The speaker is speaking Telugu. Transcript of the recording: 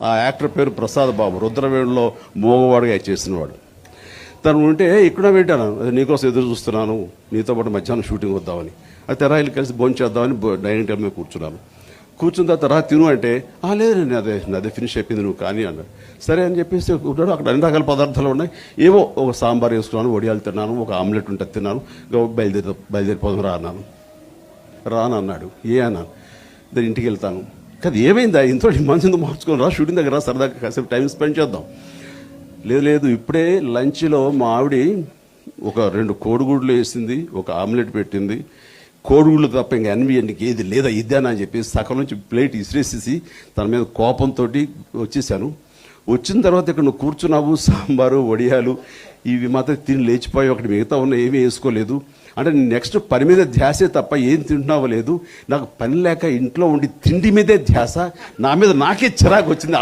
ఆ యాక్టర్ పేరు ప్రసాద్ బాబు, రుద్రవేణులో మోగవాడుగా చేసినవాడు. తను ఉంటే ఇక్కడ పెట్టాను, నీకోసం ఎదురు చూస్తున్నాను, నీతో పాటు మధ్యాహ్నం షూటింగ్ వద్దామని. అది తెరాయిలు కలిసి భోజనం చేద్దామని డైనింగ్ టేబుల్ మీద కూర్చున్నాను. కూర్చున్న తర్వాత తిను అంటే లేదు అదే ఫినిష్ అయిపోయింది, నువ్వు కానీ అన్నాడు. సరే అని చెప్పేసి ఉన్నాడు. అక్కడ అన్ని రకాల పదార్థాలు ఉన్నాయి. ఏవో ఒక సాంబార్ వేసుకున్నాను, వడియాలు తిన్నాను, ఒక ఆమ్లెట్ ఉంటుంది తిన్నాను. బయలుదేరిపోదాం రా అన్నాను. రానన్నాడు. అన్నాను, దాని ఇంటికి వెళ్తాను. కాదు ఏమైందా, ఇంట్లో మనసు మార్చుకొని రా, షూటింగ్ దగ్గర సరదాగా కాసేపు టైం స్పెండ్ చేద్దాం. లేదు ఇప్పుడే లంచ్లో మా ఆవిడ ఒక 2 కోడిగుడ్లు వేసింది, ఒక ఆమ్లెట్ పెట్టింది. కోడిగుడ్లు తప్ప ఇంకా ఎన్నికి ఏది లేదా ఇద్దానా అని చెప్పి సగం నుంచి ప్లేట్ ఇసిరేసేసి తన మీద కోపంతో వచ్చేసాను. వచ్చిన తర్వాత ఇక్కడ నువ్వు కూర్చున్నావు, సాంబారు వడియాలు ఇవి మాత్రం తిని లేచిపోయి ఒకటి మిగతా ఉన్న ఏమీ వేసుకోలేదు. అంటే నెక్స్ట్ పని మీద ధ్యాసే తప్ప ఏం తింటున్నావో లేదు. నాకు పని లేక ఇంట్లో ఉండి తిండి మీదే ధ్యాస, నా మీద నాకే చిరాకు వచ్చింది.